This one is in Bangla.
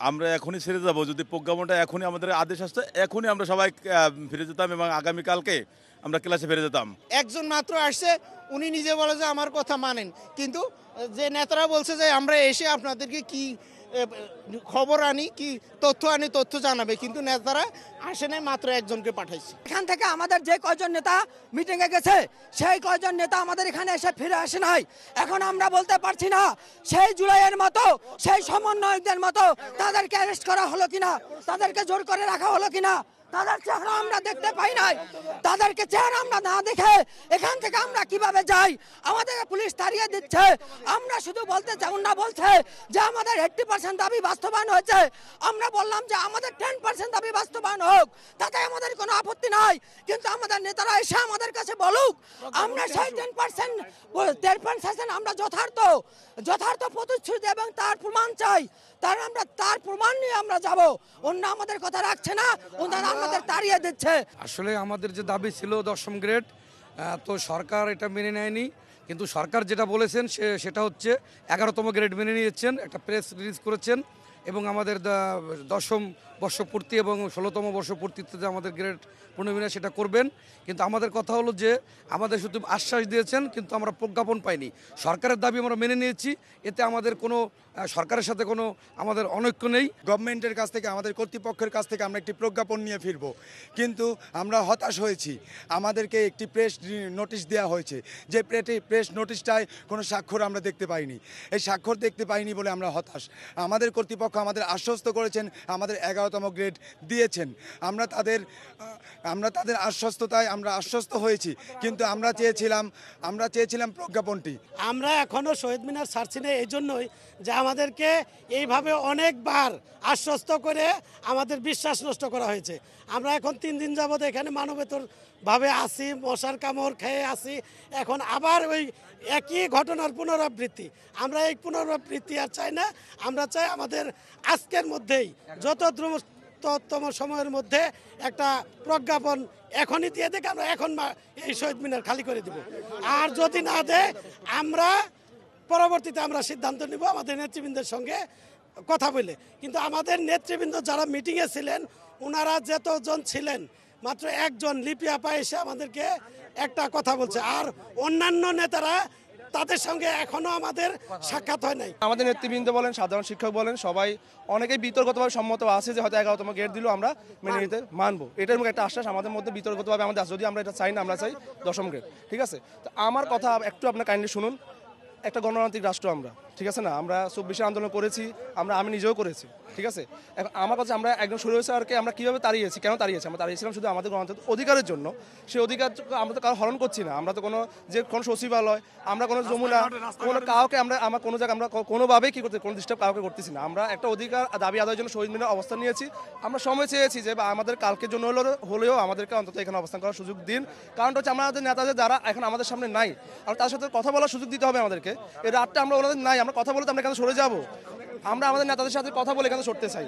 আমরা এখনই ছেড়ে যাব, যদি প্রজ্ঞাপনটা এখনই আমাদের আদেশ আসতো এখনই আমরা সবাই ফিরে যেতাম এবং আগামীকালকে আমরা ক্লাসে ফিরে যেতাম। একজন মাত্র আসছে, উনি নিজে বলে যে আমার কথা মানেন, কিন্তু যে নেতারা বলছে যে আমরা এসে আপনাদেরকে কি খবর আনি, কি তথ্য আনি, তথ্য জানাবে, কিন্তু নেতারা আসে নাই, মাত্র একজনকে পাঠাইছে। এখান থেকে আমাদের যে কয়জন নেতা মিটিংয়ে গেছে সেই কয়জন নেতা আমাদের এখানে এসে ফিরে আসে নাই। এখন আমরা বলতে পারছি না সেই জুলাইয়ের মতো, সেই সমন্বয়কদের মতো তাদেরকে অ্যারেস্ট করা হলো কিনা, তাদেরকে জোর করে রাখা হলো কিনা, তাদের চেহারা আমরা দেখতে পাই নাই। তাদেরকে চেহারা আমরা না দেখে এখান থেকে আমরা কিভাবে যাই? আমাদের পুলিশ তাড়িয়ে দিচ্ছে। আমরা শুধু বলতে চাই, না বলছে যে আমাদের 80% দাবি বাস্তবায়ন হয়েছে। আমরা বললাম যে আমাদের 10% দাবি বাস্তবায়ন হোক, তাতে আমাদের কোনো আপত্তি নাই, কিন্তু আমাদের নেতারা এসে আমাদের কাছে বলুক আমরা সেই 10% আমরা যথার্থ প্রতিশ্রুতি এবং তার প্রমাণ চাই। তার প্রমাণ নিয়ে আমরা যাব। অন্য আমাদের কথা রাখছে না, ওনারা আমাদের তাড়িয়ে দিচ্ছে। আসলে আমাদের যে দাবি ছিল 10ম গ্রেড, তো সরকার এটা মেনে নেয়নি, কিন্তু সরকার যেটা বলেছেন সেটা হচ্ছে 11তম গ্রেড মেনে নিয়েছেন, একটা প্রেস রিলিজ করেছেন এবং আমাদের 10ম বর্ষপূর্তি এবং 16তম বর্ষপূর্তিতে আমাদের গ্রেড পুনর্বিন্যাস সেটা করবেন। কিন্তু আমাদের কথা হলো যে আমাদের শুধু আশ্বাস দিয়েছেন, কিন্তু আমরা প্রজ্ঞাপন পাইনি। সরকারের দাবি আমরা মেনে নিয়েছি, এতে আমাদের কোনো সরকারের সাথে কোনো আমাদের অনৈক্য নেই। গভর্নমেন্টের কাছ থেকে, আমাদের কর্তৃপক্ষের কাছ থেকে আমরা একটি প্রজ্ঞাপন নিয়ে ফিরব, কিন্তু আমরা হতাশ হয়েছি। আমাদেরকে একটি প্রেস নোটিশ দেওয়া হয়েছে, যে প্রেস নোটিশটায় কোনো স্বাক্ষর আমরা দেখতে পাইনি। এই স্বাক্ষর দেখতে পাইনি বলে আমরা হতাশ। আমাদের কর্তৃপক্ষ আমাদের আশ্বস্ত করেছেন, আমাদের 11তম গ্রেড দিয়েছেন। আমরা তাদের আশ্বস্ততায় আমরা আশ্বস্ত হয়েছি, কিন্তু আমরা চেয়েছিলাম প্রজ্ঞাপনটি। আমরা এখনও শহীদ মিনার ছাড়ছি না এই জন্যই যে আমাদেরকে এইভাবে অনেকবার আশ্বস্ত করে আমাদের বিশ্বাস নষ্ট করা হয়েছে। আমরা এখন 3 দিন যাবত এখানে মানবেতরভাবে আসি, মশার কামড় খেয়ে আসি, এখন আবার ওই একই ঘটনার পুনরাবৃত্তি। আমরা এই পুনরাবৃত্তি আর চাই না। আমরা চাই আমাদের আজকের মধ্যেই, যত দ্রুততম সময়ের মধ্যে একটা প্রজ্ঞাপন এখনই দিয়ে দেখ, আমরা এখন এই শহীদ মিনার খালি করে দিব। আর যদি না দেয়, আমরা পরবর্তীতে আমরা সিদ্ধান্ত নিব আমাদের নেতৃবৃন্দের সঙ্গে কথা বলে। কিন্তু আমাদের নেতৃবৃন্দ যারা মিটিংয়ে ছিলেন, ওনারা যতজন ছিলেন, মাত্র একজন লিপি আপা এসে আমাদেরকে একটা কথা বলছে, আর অন্যান্য নেতারা তাদের সঙ্গে এখনো আমাদের সাক্ষাৎ হয় নাই। আমাদের নেতৃবৃন্দ বলেন, সাধারণ শিক্ষক বলেন, সবাই অনেকেই বিতর্কতভাবে সম্মত আছে যে হয়তো 11তম গ্রেড দিলেও আমরা মেনে নিতে মানবো। এটার মুখে একটা আশ্বাস আমাদের মধ্যে বিতর্কতভাবে আমাদের আছে। যদি আমরা এটা চাই না, আমরা চাই 10ম গ্রেড, ঠিক আছে? তো আমার কথা একটু আপনার কাইন্ডলি শুনুন। একটা গণতান্ত্রিক রাষ্ট্র আমরা, ঠিক আছে না? আমরা 24 আন্দোলন করেছি, আমি নিজেও করেছি, ঠিক আছে? এখন আমার কাছে আমরা একজন শুরু হয়েছে আরকে আমরা কীভাবে তাড়িয়েছি, কেন তাড়িয়েছি? আমরা তাড়িয়েছিলাম শুধু আমাদের গণতান্ত্রিক অধিকারের জন্য। সেই অধিকার আমরা তো কারো হরণ করছি না। আমরা তো কোনো সচিবালয়, আমরা কোনো যমুনা, কোনো কাউকে আমরা কোনো জায়গায় আমরা কোনোভাবেই কী করতে, কোনো ডিস্টার্ব কাউকে করতেছি না। আমরা একটা অধিকার দাবি আদায়ের জন্য শহীদ মিনারে অবস্থান নিয়েছি। আমরা সময় চেয়েছি যে আমাদের কালকের জন্য হলেও আমাদেরকে অন্তত এখানে অবস্থান করার সুযোগ দিন। কারণটা হচ্ছে আমাদের নেতাদের যারা এখন আমাদের সামনে নাই, আর তার সাথে কথা বলার সুযোগ দিতে হবে আমাদেরকে। এই রাতটা আমরা ওনাদের নাই, আমরা কথা বলতে আমরা এখানে সরে যাবো। আমরা আমাদের নেতাদের সাথে কথা বলে এখানে সরতে চাই।